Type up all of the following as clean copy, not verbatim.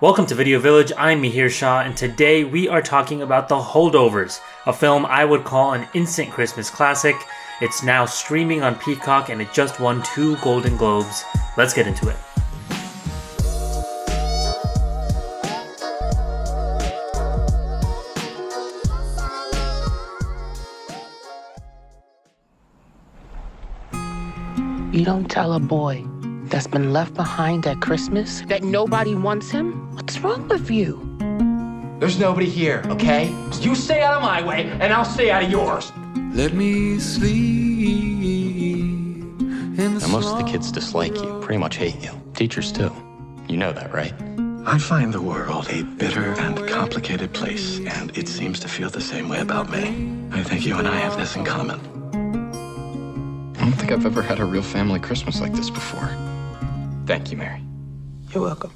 Welcome to Video Village, I'm Mihir Shah, and today we are talking about The Holdovers, a film I would call an instant Christmas classic. It's now streaming on Peacock and it just won 2 Golden Globes. Let's get into it. You don't tell a boy that's been left behind at Christmas that nobody wants him? What's wrong with you? There's nobody here, okay? You stay out of my way, and I'll stay out of yours. Let me sleep in the Now, most of the kids dislike you, pretty much hate you. Teachers too. You know that, right? I find the world a bitter and complicated place, and it seems to feel the same way about me. I think you and I have this in common. I don't think I've ever had a real family Christmas like this before. Thank you, Mary. You're welcome.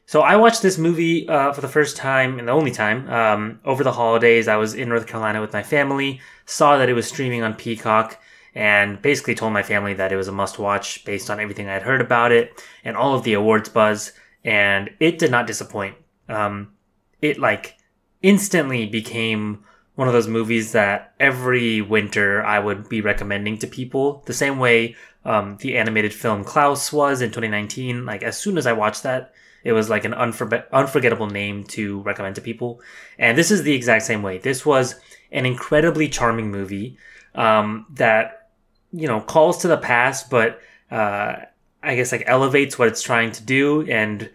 So I watched this movie for the first time, and the only time, over the holidays. I was in North Carolina with my family, saw that it was streaming on Peacock, and basically told my family that it was a must-watch based on everything I had heard about it and all of the awards buzz, and it did not disappoint. It instantly became one of those movies that every winter I would be recommending to people, the same way the animated film Klaus was in 2019. Like, as soon as I watched that, it was like an unforgettable name to recommend to people. And this is the exact same way. This was an incredibly charming movie that, you know, calls to the past, but I guess like elevates what it's trying to do and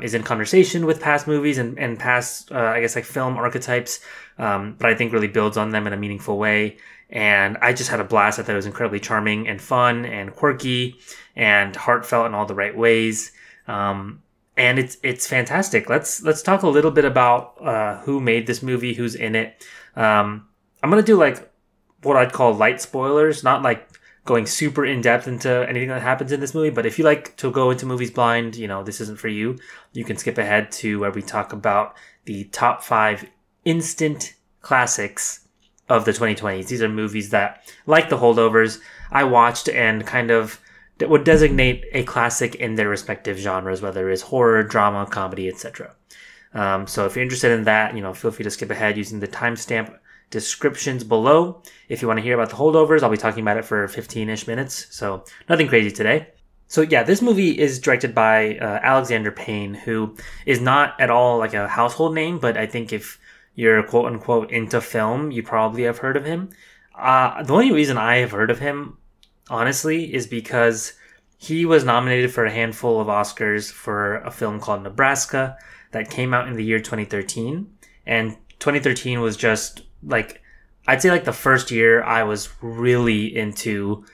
is in conversation with past movies and past, I guess, like film archetypes, but I think really builds on them in a meaningful way. And I just had a blast. I thought it was incredibly charming and fun and quirky and heartfelt in all the right ways. And it's fantastic. Let's talk a little bit about who made this movie, who's in it. I'm gonna do like what I'd call light spoilers, not like going super in depth into anything that happens in this movie. But if you like to go into movies blind, you know, this isn't for you. You can skip ahead to where we talk about the top 5 instant classics of the 2020s. These are movies that, like The Holdovers, I watched and kind of would designate a classic in their respective genres, whether it's horror, drama, comedy, etc. So if you're interested in that, you know, feel free to skip ahead using the timestamp descriptions below. If you want to hear about The Holdovers, I'll be talking about it for 15-ish minutes, so nothing crazy today. So yeah, this movie is directed by Alexander Payne, who is not at all like a household name, but I think if you're quote-unquote into film, you probably have heard of him. The only reason I have heard of him, honestly, is because he was nominated for a handful of Oscars for a film called Nebraska that came out in the year 2013. And 2013 was just like, I'd say like the first year I was really into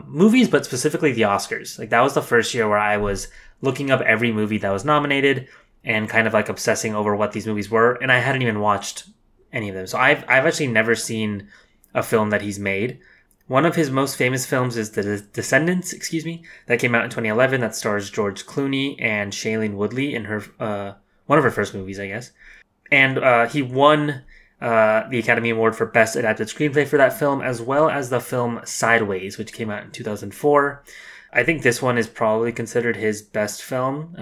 movies, but specifically the Oscars. Like, that was the first year where I was looking up every movie that was nominated and kind of like obsessing over what these movies were. And I hadn't even watched any of them. So I've actually never seen a film that he's made. One of his most famous films is The Descendants, that came out in 2011, that stars George Clooney and Shailene Woodley in her one of her first movies, I guess. And he won the Academy Award for Best Adapted Screenplay for that film, as well as the film Sideways, which came out in 2004. I think this one is probably considered his best film.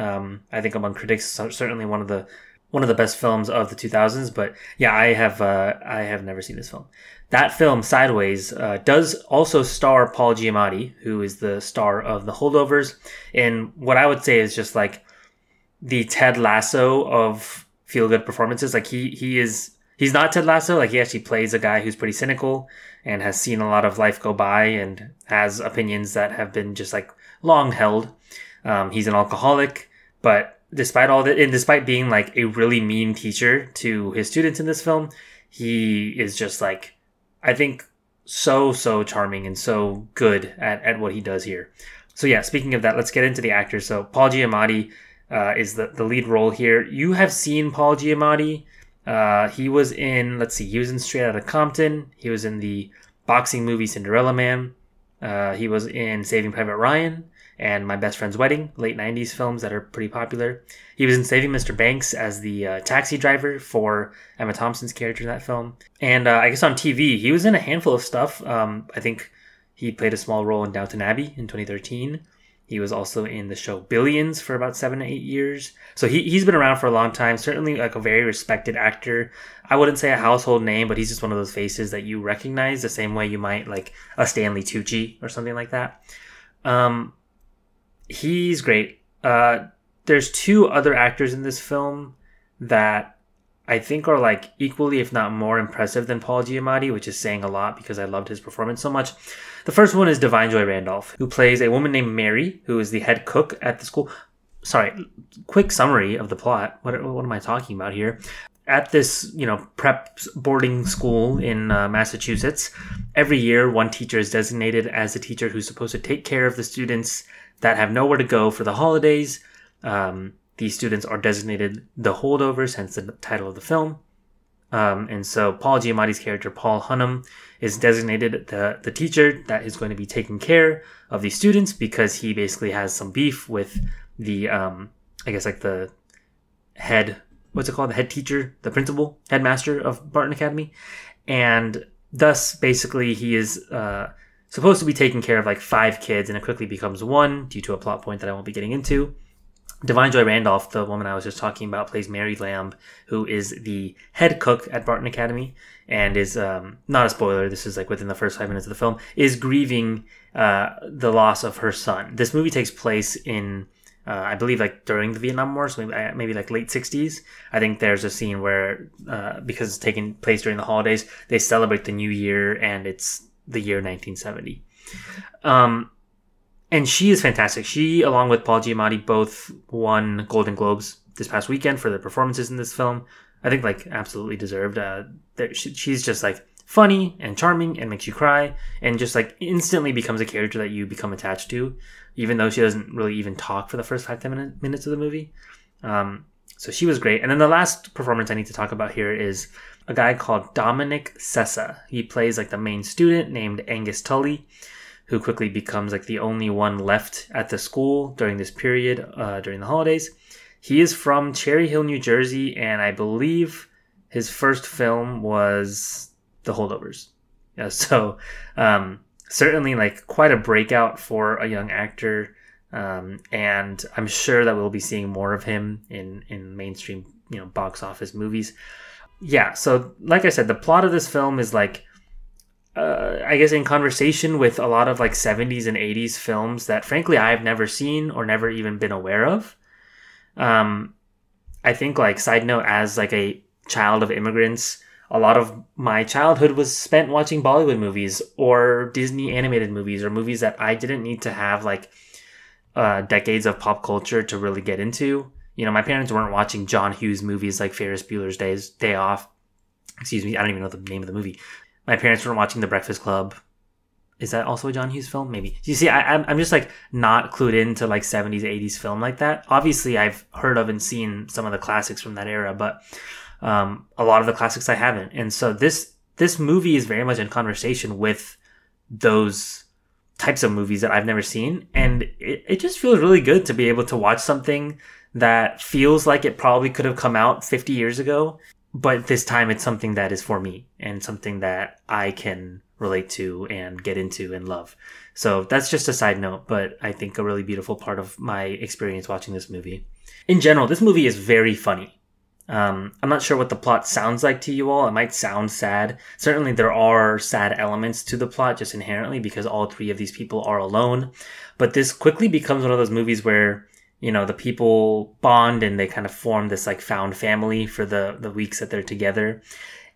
I think among critics, certainly one of the best films of the 2000s. But yeah, I have never seen this film. That film, Sideways, does also star Paul Giamatti, who is the star of The Holdovers, in what I would say is just like the Ted Lasso of feel-good performances. Like, he's not Ted Lasso. Like, he actually plays a guy who's pretty cynical and has seen a lot of life go by and has opinions that have been just like long held. He's an alcoholic, but despite all that, and despite being like a really mean teacher to his students in this film, he is just like, I think, so charming and so good at what he does here. So yeah, speaking of that, let's get into the actors. So Paul Giamatti is the lead role here. You have seen Paul Giamatti. He was in Straight Outta Compton. He was in the boxing movie Cinderella Man. He was in Saving Private Ryan and My Best Friend's Wedding, late 90s films that are pretty popular. He was in Saving Mr. Banks as the taxi driver for Emma Thompson's character in that film. And I guess on TV, he was in a handful of stuff. I think he played a small role in Downton Abbey in 2013. He was also in the show Billions for about 7 to 8 years. So he's been around for a long time. Certainly like a very respected actor. I wouldn't say a household name, but he's just one of those faces that you recognize the same way you might like a Stanley Tucci or something like that. He's great. There's 2 other actors in this film that I think are like equally, if not more impressive than Paul Giamatti, which is saying a lot because I loved his performance so much. The first one is Divine Joy Randolph, who plays a woman named Mary, who is the head cook at the school. Sorry, quick summary of the plot. What am I talking about here? At this, prep boarding school in Massachusetts, every year one teacher is designated as the teacher who's supposed to take care of the students that have nowhere to go for the holidays. These students are designated the Holdovers, hence the title of the film. And so Paul Giamatti's character, Paul Hunnam, is designated the teacher that is going to be taking care of these students because he basically has some beef with the, I guess like the head, what's it called? The head teacher, the principal, headmaster of Barton Academy. And thus, basically, he is supposed to be taking care of like 5 kids, and it quickly becomes 1 due to a plot point that I won't be getting into. Divine Joy Randolph, the woman I was just talking about, plays Mary Lamb, who is the head cook at Barton Academy, and is, not a spoiler, this is like within the first 5 minutes of the film, is grieving the loss of her son. This movie takes place in, I believe, like during the Vietnam War, so maybe like late 60s. I think there's a scene where, because it's taking place during the holidays, they celebrate the new year, and it's the year 1970. And she is fantastic. She, along with Paul Giamatti, both won Golden Globes this past weekend for their performances in this film. I think, like, absolutely deserved. She's just, like, funny and charming and makes you cry and just, like, instantly becomes a character that you become attached to, even though she doesn't really even talk for the first 5-10 minutes of the movie. So she was great. And then the last performance I need to talk about here is a guy called Dominic Sessa. He plays, like, the main student named Angus Tully, who quickly becomes like the only one left at the school during this period, during the holidays. He is from Cherry Hill, New Jersey, and I believe his first film was The Holdovers. Yeah, so certainly like quite a breakout for a young actor, and I'm sure that we'll be seeing more of him in mainstream, box office movies. Yeah, so like I said, the plot of this film is like, I guess in conversation with a lot of like 70s and 80s films that frankly I've never seen or never even been aware of. I think, like, side note, as like a child of immigrants, a lot of my childhood was spent watching Bollywood movies or Disney animated movies or movies that I didn't need to have like decades of pop culture to really get into. My parents weren't watching John Hughes movies like Ferris Bueller's Day Off. Excuse me, I don't even know the name of the movie. My parents weren't watching The Breakfast Club. Is that also a John Hughes film? Maybe. You see, I'm just like not clued into like 70s, 80s film like that. Obviously, I've heard of and seen some of the classics from that era, but a lot of the classics I haven't. And so this movie is very much in conversation with those types of movies that I've never seen. And it just feels really good to be able to watch something that feels like it probably could have come out 50 years ago. But this time it's something that is for me and something that I can relate to and get into and love. So that's just a side note, but I think a really beautiful part of my experience watching this movie. In general, this movie is very funny. I'm not sure what the plot sounds like to you all. It might sound sad. Certainly there are sad elements to the plot just inherently because all 3 of these people are alone. But this quickly becomes one of those movies where the people bond and they kind of form this like found family for the weeks that they're together.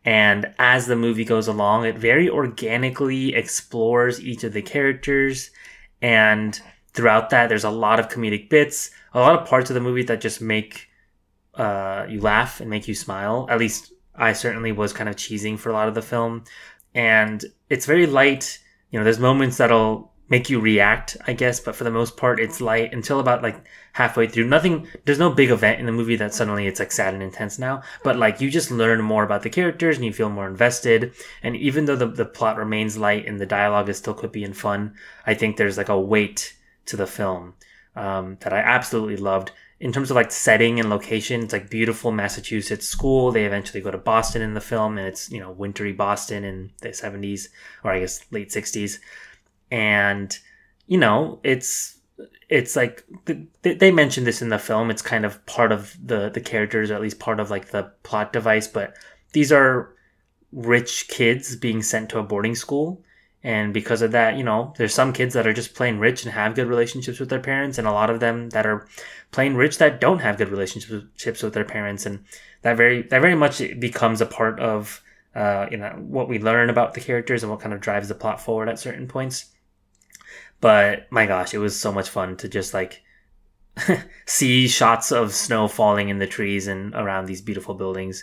And as the movie goes along, it very organically explores each of the characters. And throughout that, there's a lot of comedic bits, a lot of parts of the movie that just make you laugh and make you smile. At least I certainly was kind of cheesing for a lot of the film. And it's very light. There's moments that'll make you react, I guess, but for the most part it's light until about like halfway through. There's no big event in the movie that suddenly it's like sad and intense now, but like you just learn more about the characters and you feel more invested. And even though the plot remains light and the dialogue is still quippy and fun, I think there's like a weight to the film that I absolutely loved. In terms of like setting and location, it's like beautiful Massachusetts school. They eventually go to Boston in the film, and it's wintry Boston in the 70s, or I guess late 60s. And, it's it's like they mentioned this in the film. It's kind of part of the characters, or at least part of like the plot device. But these are rich kids being sent to a boarding school, and because of that, there's some kids that are just plain rich and have good relationships with their parents, and a lot of them that are plain rich that don't have good relationships with their parents, and that very much becomes a part of what we learn about the characters and what kind of drives the plot forward at certain points. But my gosh, it was so much fun to just like see shots of snow falling in the trees and around these beautiful buildings.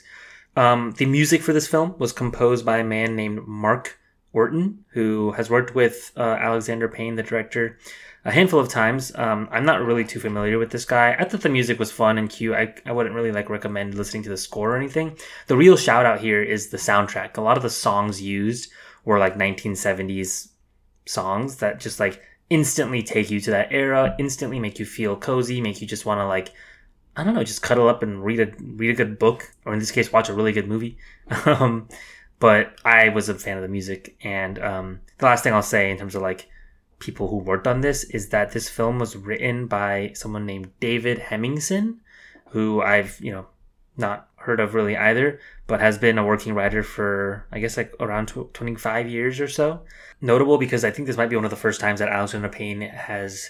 The music for this film was composed by a man named Mark Orton, who has worked with Alexander Payne, the director, a handful of times. I'm not really too familiar with this guy. I thought the music was fun and cute. I wouldn't really like recommend listening to the score or anything. The real shout out here is the soundtrack. A lot of the songs used were like 1970s songs that just like instantly take you to that era, instantly make you feel cozy, make you just want to like, I don't know, just cuddle up and read a good book, or in this case, watch a really good movie. But I was a fan of the music. And the last thing I'll say in terms of like people who worked on this is that this film was written by someone named David Hemmingson, who I've, not heard of really either, but has been a working writer for, I guess, like around 25 years or so. Notable because I think this might be one of the first times that Alexander Payne has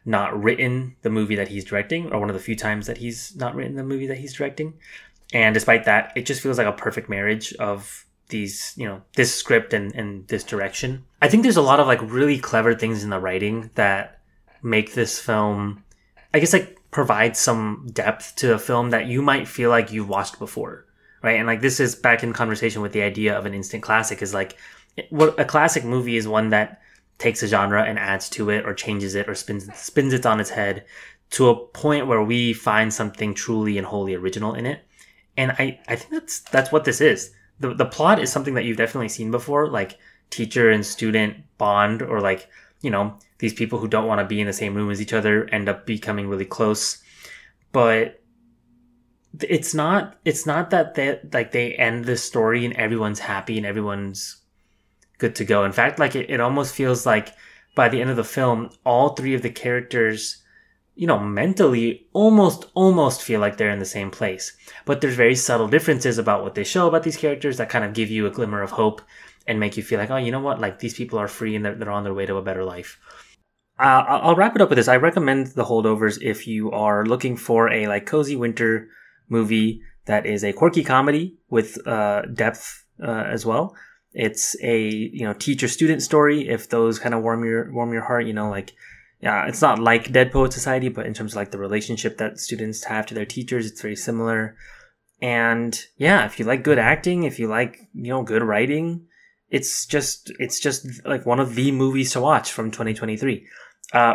not written the movie that he's directing, or one of the few times that he's not written the movie that he's directing. And despite that, it just feels like a perfect marriage of these, this script and this direction. I think there's a lot of like really clever things in the writing that make this film, I guess, like provide some depth to a film that you might feel like you've watched before, right? And like this is back in conversation with the idea of an instant classic, is like what a classic movie is one that takes a genre and adds to it or changes it or spins it on its head to a point where we find something truly and wholly original in it. And I think that's what this is. The plot is something that you've definitely seen before, like teacher and student bond, or like, these people who don't want to be in the same room as each other end up becoming really close. But it's not that they end the story and everyone's happy and everyone's good to go. In fact, like it almost feels like by the end of the film, all three of the characters, mentally almost feel like they're in the same place. But there's very subtle differences about what they show about these characters that kind of give you a glimmer of hope and make you feel like, oh, you know what? Like these people are free and they're on their way to a better life. I'll wrap it up with this. I recommend The Holdovers if you are looking for a like cozy winter movie that is a quirky comedy with depth as well. It's a teacher student story. If those kind of warm your heart, it's not like Dead Poet Society, but in terms of like the relationship that students have to their teachers, it's very similar. And yeah, if you like good acting, if you like good writing, it's just like one of the movies to watch from 2023.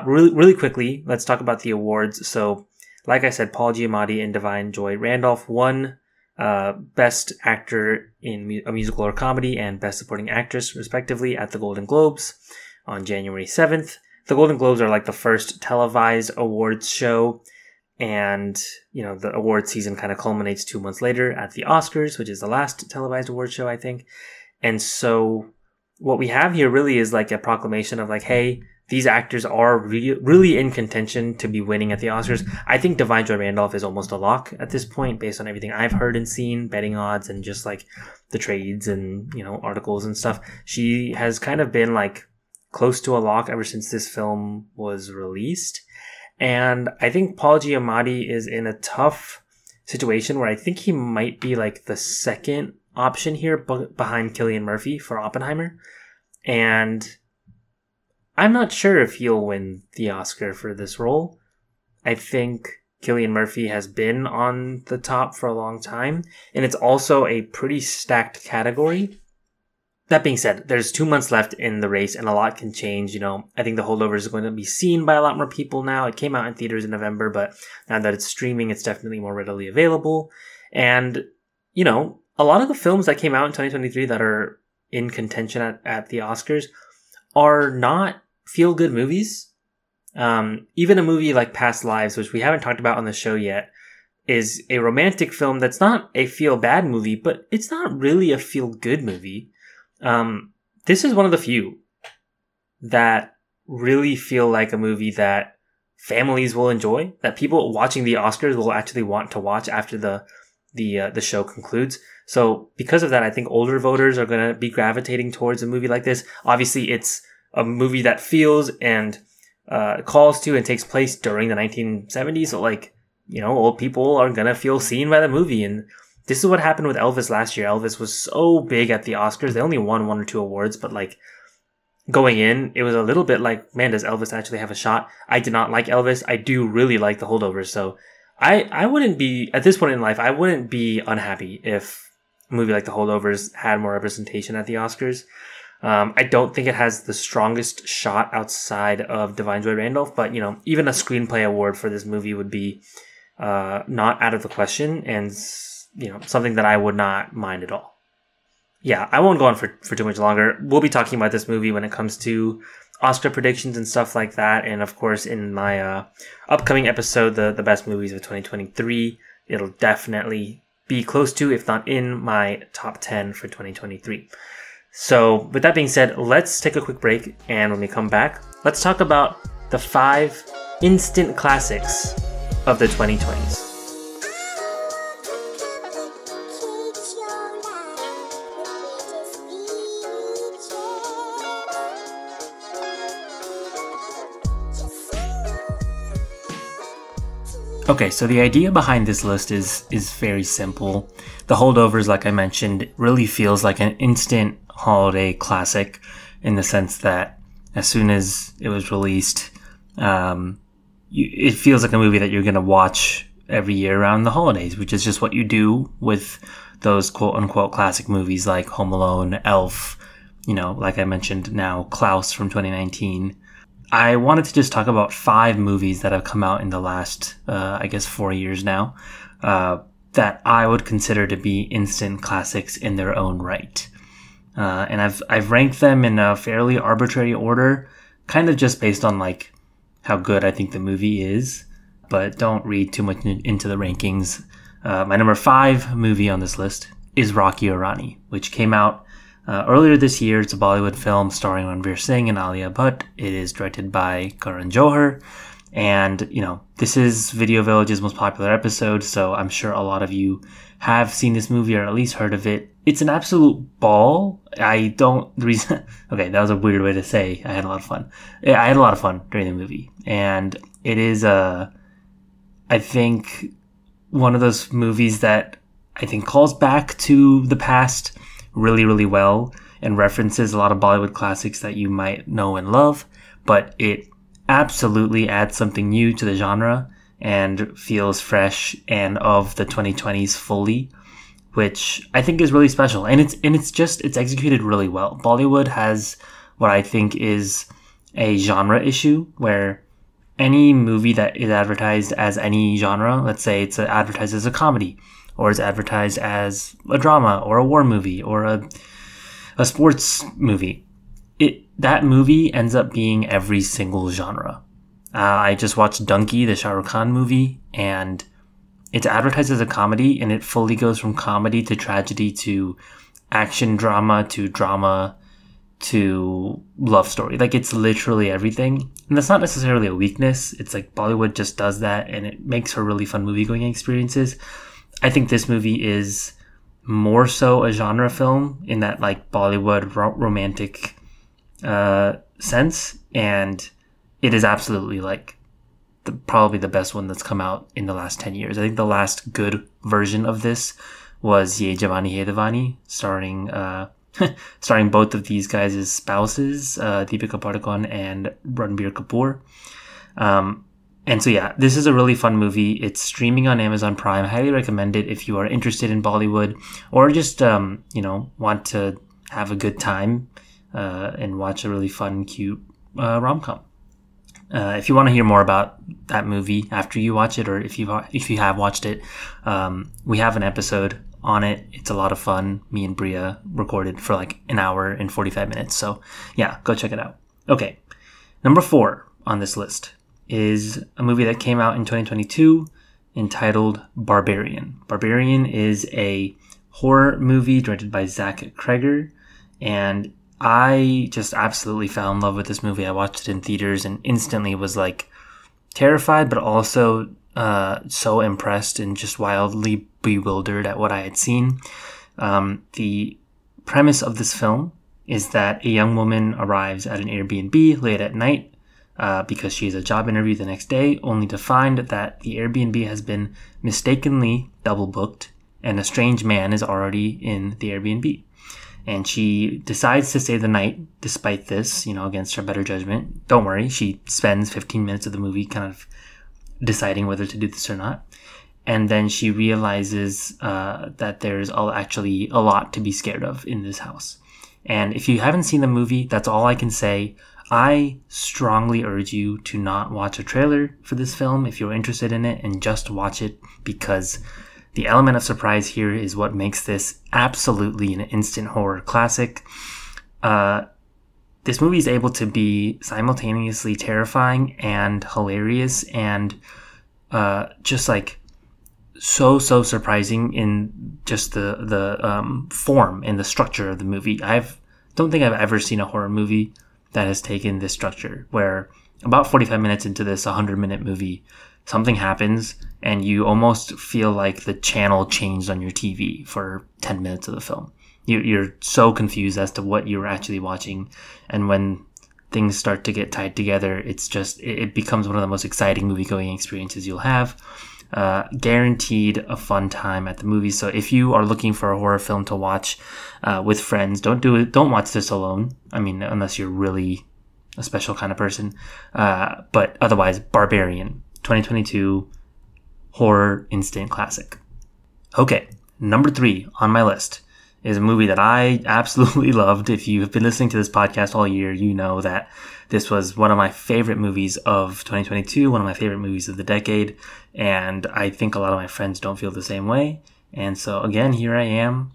Really quickly, let's talk about the awards. So, like I said, Paul Giamatti and Divine Joy Randolph won Best Actor in a Musical or Comedy and Best Supporting Actress, respectively, at the Golden Globes on January 7th. The Golden Globes are like the first televised awards show, and the awards season kind of culminates 2 months later at the Oscars, which is the last televised awards show, I think. And so what we have here really is like a proclamation of like, hey, these actors are really in contention to be winning at the Oscars. I think Divine Joy Randolph is almost a lock at this point based on everything I've heard and seen, betting odds and just like the trades and, articles and stuff. She has kind of been like close to a lock ever since this film was released. And I think Paul Giamatti is in a tough situation where I think he might be like the second option here behind Cillian Murphy for Oppenheimer. And I'm not sure if he'll win the Oscar for this role. I think Cillian Murphy has been on the top for a long time, and it's also a pretty stacked category. That being said, there's 2 months left in the race and a lot can change. I think The Holdovers is going to be seen by a lot more people now. It came out in theaters in November, but now that it's streaming, it's definitely more readily available. And, a lot of the films that came out in 2023 that are in contention at the Oscars are not feel-good movies. Even a movie like Past Lives, which we haven't talked about on the show yet, is a romantic film that's not a feel-bad movie, but it's not really a feel-good movie. This is one of the few that really feel like a movie that families will enjoy, that people watching the Oscars will actually want to watch after the show concludes. So because of that, I think older voters are going to be gravitating towards a movie like this. Obviously, it's a movie that feels and calls to and takes place during the 1970s. So like, old people are going to feel seen by the movie. And this is what happened with Elvis last year. Elvis was so big at the Oscars. They only won 1 or 2 awards, but like going in, it was a little bit like, man, does Elvis actually have a shot? I did not like Elvis. I do really like the Holdovers. So I wouldn't be, at this point in life, I wouldn't be unhappy if a movie like the Holdovers had more representation at the Oscars. I don't think it has the strongest shot outside of Divine Joy Randolph, but even a screenplay award for this movie would be not out of the question, and something that I would not mind at all. Yeah, I won't go on for too much longer. We'll be talking about this movie when it comes to Oscar predictions and stuff like that, and of course in my upcoming episode, the best movies of 2023, it'll definitely be close to, if not in, my top 10 for 2023. So with that being said, let's take a quick break, and when we come back, let's talk about the 5 instant classics of the 2020s. Okay, so the idea behind this list is very simple. The Holdovers, like I mentioned, really feels like an instant holiday classic in the sense that as soon as it was released, it feels like a movie that you're going to watch every year around the holidays, which is just what you do with those quote-unquote classic movies like Home Alone, Elf, like I mentioned now, Klaus from 2019. I wanted to just talk about 5 movies that have come out in the last, 4 years now, that I would consider to be instant classics in their own right. And I've ranked them in a fairly arbitrary order, kind of just based on like how good I think the movie is, but don't read too much into the rankings. My number 5 movie on this list is Rocky Aur Rani, which came out earlier this year. It's a Bollywood film starring Ranveer Singh and Alia Bhatt. It is directed by Karan Johar. And, this is Video Village's most popular episode, so I'm sure a lot of you have seen this movie or at least heard of it. It's an absolute ball. Okay, that was a weird way to say I had a lot of fun. I had a lot of fun during the movie. And it is, I think, one of those movies that I think calls back to the past really, really well and references a lot of Bollywood classics that you might know and love, but it absolutely adds something new to the genre and feels fresh and of the 2020s fully, which I think is really special. And it's executed really well. Bollywood has what I think is a genre issue where any movie that is advertised as any genre, let's say it's advertised as a comedy, or it's advertised as a drama or a war movie or a sports movie, that movie ends up being every single genre. I just watched Donkey, the Shah Rukh Khan movie, and it's advertised as a comedy, and it fully goes from comedy to tragedy to action drama to love story. Like, it's literally everything. And that's not necessarily a weakness. It's like Bollywood just does that, and it makes for really fun movie-going experiences. I think this movie is more so a genre film in that like Bollywood romantic sense, and it is absolutely like probably the best one that's come out in the last 10 years. I think the last good version of this was Ye Jawani Hai Diwani, starring both of these guys' spouses, Deepika Padukone and Ranbir Kapoor. And so yeah, this is a really fun movie. It's streaming on Amazon Prime. I highly recommend it if you are interested in Bollywood or just want to have a good time and watch a really fun, cute rom-com. If you want to hear more about that movie after you watch it, or if you have watched it, we have an episode on it. It's a lot of fun. Me and Bria recorded for like an hour and 45 minutes. So yeah, go check it out. Okay, number 4 on this list is a movie that came out in 2022 entitled Barbarian. Barbarian is a horror movie directed by Zach Kreger, and I just absolutely fell in love with this movie. I watched it in theaters and instantly was like, terrified, but also so impressed and just wildly bewildered at what I had seen. The premise of this film is that a young woman arrives at an Airbnb late at night because she has a job interview the next day, only to find that the Airbnb has been mistakenly double booked and a strange man is already in the Airbnb. And she decides to stay the night despite this, against her better judgment. Don't worry, she spends 15 minutes of the movie kind of deciding whether to do this or not. And then she realizes that there's actually a lot to be scared of in this house. And if you haven't seen the movie, that's all I can say. I strongly urge you to not watch a trailer for this film if you're interested in it, and just watch it, because the element of surprise here is what makes this absolutely an instant horror classic. This movie is able to be simultaneously terrifying and hilarious and just like so surprising in just the form and the structure of the movie. Don't think I've ever seen a horror movie that has taken this structure, where about 45 minutes into this 100-minute movie, something happens and you almost feel like the channel changed on your TV for 10 minutes of the film. You're so confused as to what you're actually watching, and when things start to get tied together, it becomes one of the most exciting movie-going experiences you'll have. Guaranteed a fun time at the movies. So if you are looking for a horror film to watch with friends, don't watch this alone. I mean, unless you're really a special kind of person. But otherwise, Barbarian, 2022 horror instant classic. Okay, number 3 on my list is a movie that I absolutely loved. If you have been listening to this podcast all year, you know that this was one of my favorite movies of 2022, one of my favorite movies of the decade, and I think a lot of my friends don't feel the same way. And so again, here I am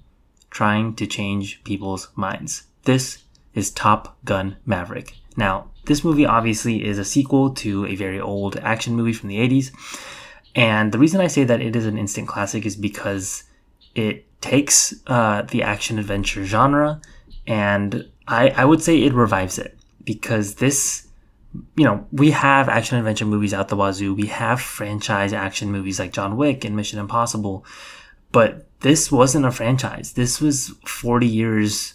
trying to change people's minds. This is Top Gun Maverick. Now, this movie obviously is a sequel to a very old action movie from the 80s. And the reason I say that it is an instant classic is because it takes the action-adventure genre, and I would say it revives it. Because this, we have action-adventure movies out the wazoo. We have franchise action movies like John Wick and Mission Impossible. But this wasn't a franchise. This was 40 years,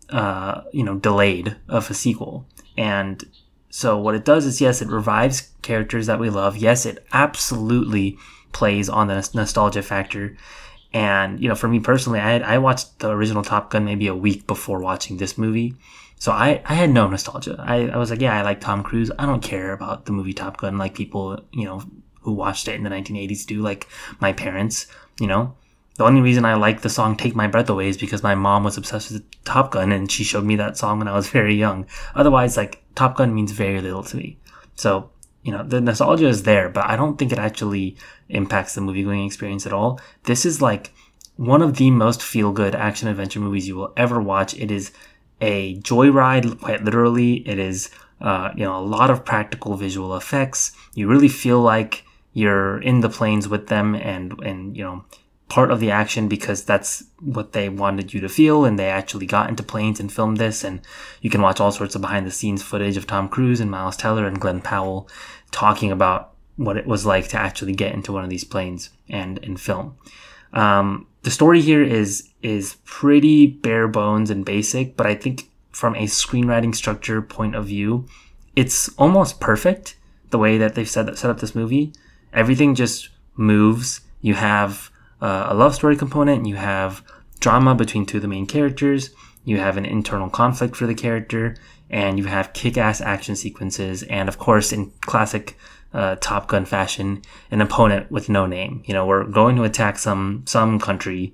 delayed of a sequel. And so what it does is, yes, it revives characters that we love. Yes, it absolutely plays on the nostalgia factor. And, for me personally, I watched the original Top Gun maybe a week before watching this movie. So I had no nostalgia. I was like, yeah, I like Tom Cruise. I don't care about the movie Top Gun like people, who watched it in the 1980s do, like my parents, The only reason I like the song Take My Breath Away is because my mom was obsessed with Top Gun and she showed me that song when I was very young. Otherwise, Top Gun means very little to me. So, the nostalgia is there, but I don't think it actually impacts the movie-going experience at all. This is one of the most feel-good action-adventure movies you will ever watch. It is a joyride, quite literally. It is, a lot of practical visual effects. You really feel like you're in the planes with them and part of the action, because that's what they wanted you to feel, and they actually got into planes and filmed this. And you can watch all sorts of behind the scenes footage of Tom Cruise and Miles Teller and Glenn Powell talking about what it was like to actually get into one of these planes and film. The story here is pretty bare bones and basic, but I think from a screenwriting structure point of view, it's almost perfect the way that they've set up this movie. Everything just moves. You have a love story component, you have drama between two of the main characters, you have an internal conflict for the character, and you have kick-ass action sequences, and of course, in classic Top Gun fashion, an opponent with no name. We're going to attack some country,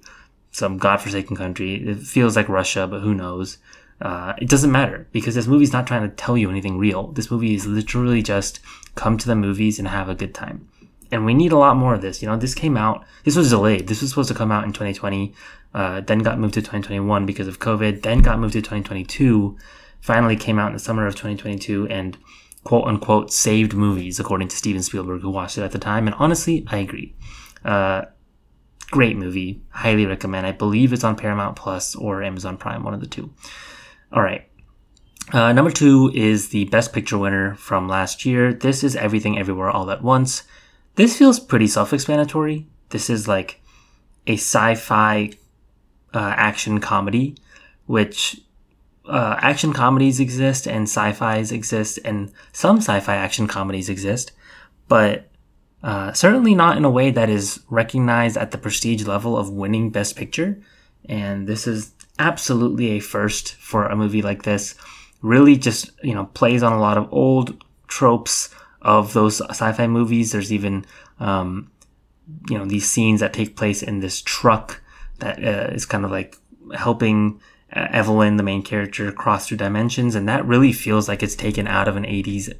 some godforsaken country. It feels like Russia, but who knows? It doesn't matter, because this movie's not trying to tell you anything real. This movie is literally just come to the movies and have a good time. And we need a lot more of this. This was delayed. This was supposed to come out in 2020, then got moved to 2021 because of COVID, then got moved to 2022, finally came out in the summer of 2022, and quote unquote saved movies, according to Steven Spielberg, who watched it at the time. And honestly, I agree. Great movie. Highly recommend. I believe it's on Paramount Plus or Amazon Prime, one of the two. All right. Number 2 is the Best Picture winner from last year. This is Everything Everywhere All at Once. This feels pretty self-explanatory. This is like a sci-fi action comedy, which action comedies exist and sci-fis exist, and some sci-fi action comedies exist, but certainly not in a way that is recognized at the prestige level of winning Best Picture. And this is absolutely a first for a movie like this. Really just, plays on a lot of old tropes of those sci-fi movies. There's even, these scenes that take place in this truck that is kind of like helping Evelyn, the main character, cross through dimensions. And that really feels like it's taken out of an 80s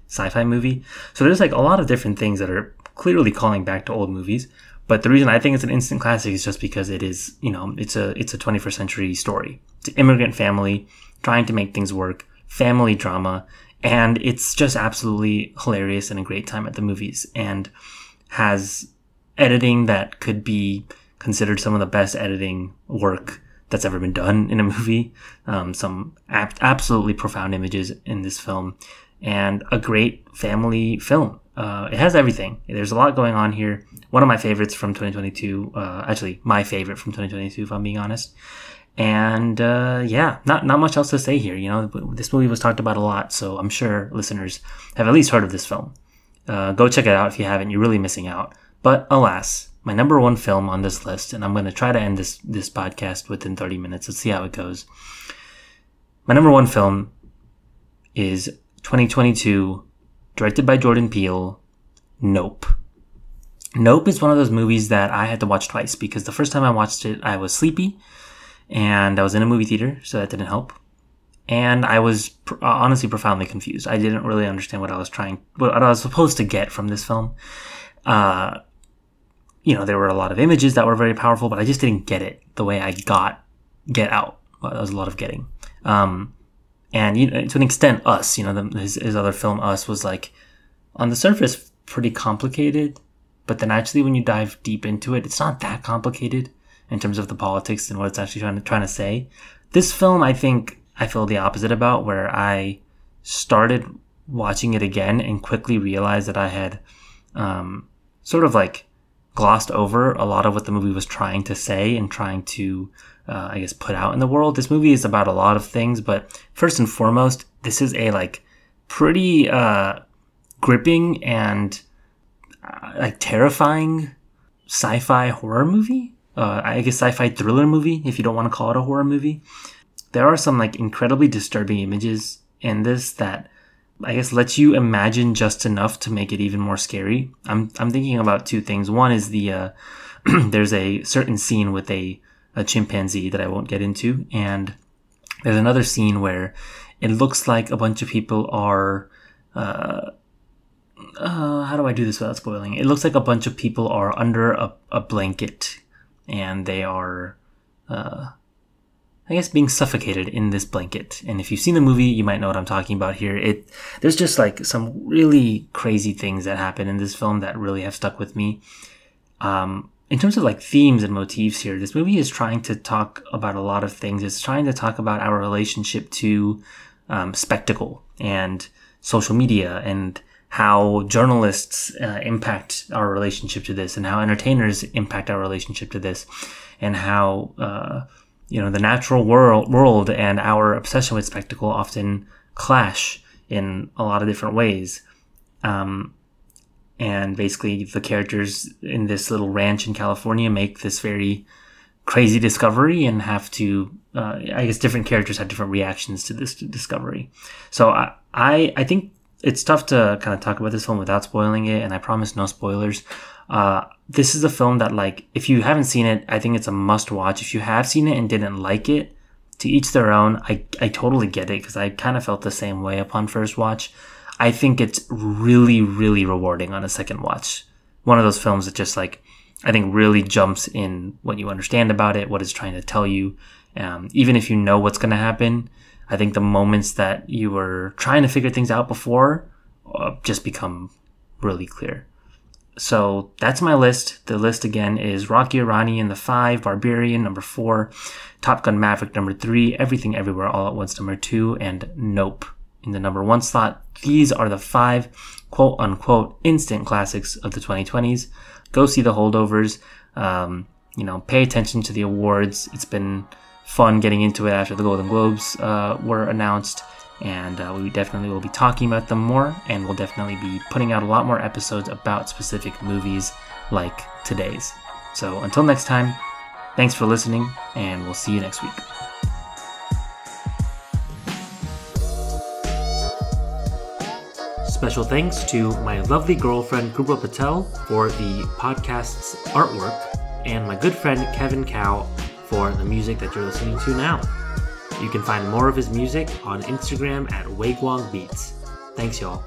sci-fi movie. So there's like a lot of different things that are clearly calling back to old movies. But the reason I think it's an instant classic is just because it is, it's a 21st century story. It's an immigrant family trying to make things work, family drama, and it's just absolutely hilarious and a great time at the movies, and has editing that could be considered some of the best editing work that's ever been done in a movie. Some absolutely profound images in this film, and a great family film. It has everything. There's a lot going on here. One of my favorites from 2022, actually my favorite from 2022, if I'm being honest. And not much else to say here. This movie was talked about a lot, so I'm sure listeners have at least heard of this film. Go check it out if you haven't. You're really missing out. But alas, my number 1 film on this list, and I'm going to try to end this podcast within 30 minutes. Let's see how it goes. My number 1 film is 2022, directed by Jordan Peele, Nope. Nope is one of those movies that I had to watch twice, because the first time I watched it, I was sleepy, and I was in a movie theater, so that didn't help. And I was honestly profoundly confused. I didn't really understand what I was supposed to get from this film. There were a lot of images that were very powerful, but I just didn't get it the way I got Get Out. Well, that was a lot of getting. And to an extent, Us, his other film, Us, was like, on the surface, pretty complicated. But then actually, when you dive deep into it, it's not that complicated in terms of the politics and what it's actually trying to say. This film, I think I feel the opposite about, where I started watching it again and quickly realized that I had sort of like glossed over a lot of what the movie was trying to say and trying to, put out in the world. This movie is about a lot of things, but first and foremost, this is a like pretty gripping and terrifying sci-fi horror movie. Sci-fi thriller movie, if you don't want to call it a horror movie. There are some like incredibly disturbing images in this that I guess lets you imagine just enough to make it even more scary. I'm thinking about 2 things. One is the there's a certain scene with a chimpanzee that I won't get into, and there's another scene where it looks like a bunch of people are how do I do this without spoiling? It looks like a bunch of people are under a blanket, and they are being suffocated in this blanket. And if you've seen the movie, you might know what I'm talking about here. There's just like some really crazy things that happen in this film that really have stuck with me. In terms of like themes and motifs here, this movie is trying to talk about a lot of things. It's trying to talk about our relationship to spectacle and social media, and how journalists impact our relationship to this, and how entertainers impact our relationship to this, and how the natural world and our obsession with spectacle often clash in a lot of different ways. And basically the characters in this little ranch in California make this very crazy discovery and have to, different characters have different reactions to this discovery. So I think it's tough to kind of talk about this film without spoiling it, and I promise no spoilers. This is a film that, like, if you haven't seen it, I think it's a must watch. If you have seen it and didn't like it, to each their own. I totally get it, because I kind of felt the same way upon first watch. I think it's really, really rewarding on a second watch. One of those films that just, like, I think really jumps in what you understand about it, what it's trying to tell you. Even if you know what's going to happen, I think the moments that you were trying to figure things out before just become really clear. So that's my list. The list again is Rocky Iranian, the 5, Barbarian, number 4, Top Gun Maverick, number 3, Everything Everywhere All at Once, number 2, and Nope in the number 1 slot. These are the 5 quote-unquote instant classics of the 2020s. Go see The Holdovers. Pay attention to the awards. It's been fun getting into it after the Golden Globes were announced. And we definitely will be talking about them more, and we'll definitely be putting out a lot more episodes about specific movies like today's. So until next time, thanks for listening, and we'll see you next week. Special thanks to my lovely girlfriend Krupa Patel for the podcast's artwork, and my good friend Kevin Cow for the music that you're listening to now. You can find more of his music on Instagram at Waguang Beats. Thanks, y'all.